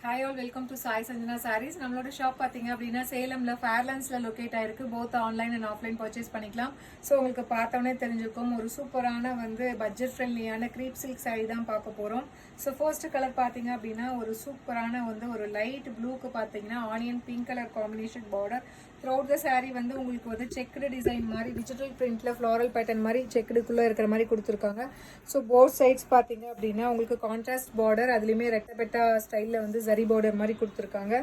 Hi all, welcome to Sai Sanjana Sarees. நம்மளோட shop பார்த்தீங்க அப்படின்னா சேலம்ல ஃபேர்லான்ஸ்ல லொக்கேட் ஆயிருக்கு. Both online and offline purchase பண்ணிக்கலாம். ஸோ உங்களுக்கு பார்த்தோன்னே தெரிஞ்சுக்கும், ஒரு சூப்பரான பட்ஜெட் ஃப்ரெண்ட்லியான க்ரீப் சில்க் சாரீ தான் பார்க்க போகிறோம். ஸோ ஃபர்ஸ்ட் கலர் பார்த்தீங்க அப்படின்னா ஒரு சூப்பரான ஒரு லைட் ப்ளூக்கு பார்த்தீங்கன்னா onion pink colour combination border. Throughout the sari உங்களுக்கு செக்குடு டிசைன் மாதிரி டிஜிட்டல் பிரிண்ட்ல ஃப்ளாரல் பேட்டர்ன் மாதிரி செக்குடுக்குள்ளே இருக்கிற மாதிரி கொடுத்துருக்காங்க. ஸோ போத் சைட்ஸ் பார்த்தீங்க அப்படின்னா உங்களுக்கு கான்ட்ராஸ்ட் பார்டர், அதுலேயுமே ரெட்டபெட்டா ஸ்டைலில் ஜரி பார்டர் மாதிரி கொடுத்துருக்காங்க.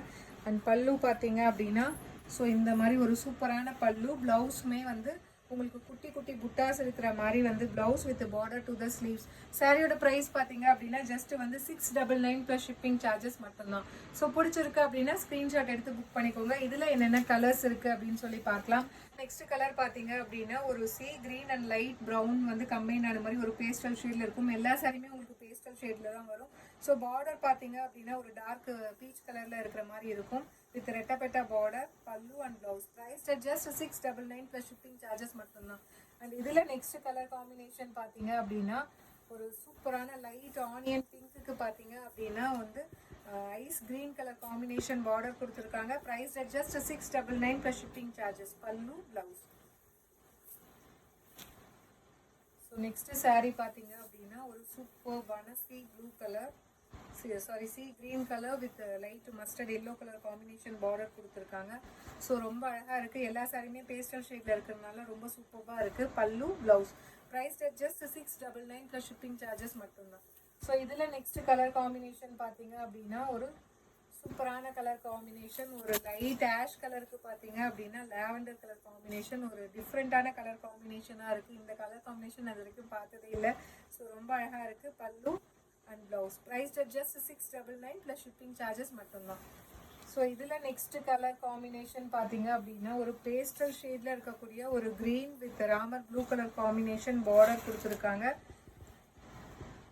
அண்ட் பல்லு பார்த்தீங்க அப்படின்னா ஸோ இந்த மாதிரி ஒரு சூப்பரான பல்லு. ப்ளவுஸுமே உங்களுக்கு குட்டி குட்டி புட்டாஸ் இருக்கிற மாதிரி blouse with border to the sleeves. சாரியோட ப்ரைஸ் பார்த்தீங்க அப்படின்னா ஜஸ்ட் 699 ப்ளஸ் ஷிப்பிங் சார்ஜஸ் மட்டும்தான். ஸோ பிடிச்சிருக்கு அப்படின்னா ஸ்க்ரீன்ஷாட் எடுத்து புக் பண்ணிக்கோங்க. இதில் என்னென்ன கலர்ஸ் இருக்குது அப்படின்னு சொல்லி பார்க்கலாம். நெக்ஸ்ட் கலர் பார்த்தீங்க அப்படின்னா ஒரு sea green and light brown combine ஆன மாதிரி ஒரு பேஸ்டல் ஷேடில் இருக்கும். எல்லா சாரியுமே உங்களுக்கு பேஸ்டல் ஷேடில் தான் வரும். ஸோ பார்டர் பார்த்தீங்க அப்படின்னா ஒரு டார்க் பீச் கலரில் இருக்கிற மாதிரி இருக்கும் வித் ரெட்டபெட்டா பார்டர், பல்லு and blouse. Price just 699 plus shipping charges மட்டும்தான். அண்ட் இதில் நெக்ஸ்ட் கலர் காம்பினேஷன் பார்த்தீங்க அப்படின்னா ஒரு சூப்பரான லைட் ஆனியன் பிங்க்குக்கு பார்த்தீங்க அப்படின்னா ice green colour combination border கொடுத்துருக்காங்க. Price just 699 plus shipping charges, பல்லு ப்ளவுஸ். ஸோ நெக்ஸ்ட் சாரீ பார்த்தீங்க அப்படின்னா ஒரு சூப்பர்பான sea blue colour sea green colour with light mustard yellow colour combination border கொடுத்துருக்காங்க. ஸோ ரொம்ப அழகாக இருக்குது. எல்லா சாரியுமே பேஸ்டல் ஷேடில் இருக்கிறதுனால ரொம்ப சூப்பராக இருக்குது. Pallu blouse. Price just 699 plus shipping charges மட்டும்தான். ஸோ இதில் நெக்ஸ்ட் கலர் காம்பினேஷன் பார்த்தீங்க அப்படின்னா ஒரு சூப்பரான கலர் காம்பினேஷன், ஒரு லைட் ஆஷ் கலருக்கு பார்த்தீங்க அப்படின்னா லாவெண்டர் கலர் காம்பினேஷன். ஒரு டிஃப்ரெண்ட்டான கலர் காம்பினேஷனாக இருக்குது. இந்த கலர் காம்பினேஷன் அது வரைக்கும் பார்த்ததே இல்லை. ஸோ ரொம்ப அழகாக இருக்குது. Pallu and blouse. Price just 699 plus shipping charges மட்டும்தான். ஸோ இதில் நெக்ஸ்ட் கலர் காம்பினேஷன் பார்த்தீங்க அப்படின்னா ஒரு பேஸ்டல் ஷேடில் இருக்கக்கூடிய ஒரு green with Ramar blue colour combination border கொடுத்துருக்காங்க.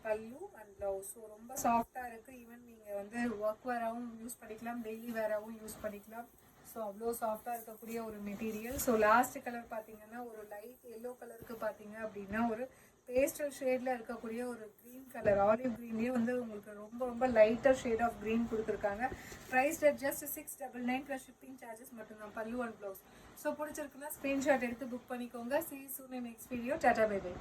Pallu and blouse. ஸோ ரொம்ப சாஃப்டாக இருக்குது. ஈவன் நீங்கள் ஒர்க் வேராகவும் யூஸ் பண்ணிக்கலாம், டெய்லி வேராகவும் யூஸ் பண்ணிக்கலாம். ஸோ அவ்வளோ சாஃப்டாக இருக்கக்கூடிய ஒரு மெட்டீரியல். ஸோ லாஸ்ட் கலர் பார்த்தீங்கன்னா ஒரு லைட் எல்லோ கலருக்கு பார்த்தீங்க அப்படின்னா ஒரு பேஸ்டல் ஷேடில் இருக்கக்கூடிய ஒரு க்ரீன் கலர், ஆலிவ் க்ரீன்லேயே உங்களுக்கு ரொம்ப ரொம்ப லைட்டர் ஷேட் ஆஃப் க்ரீன் கொடுத்துருக்காங்க. Price just 699 plus shipping charges மட்டும்தான், பல்லு அண்ட் ப்ளவுஸ். ஸோ பிடிச்சிருக்குன்னா ஸ்க்ரீன்ஷாட் எடுத்து புக் பண்ணிக்கோங்க. See you soon in next video. Tata, bye bye.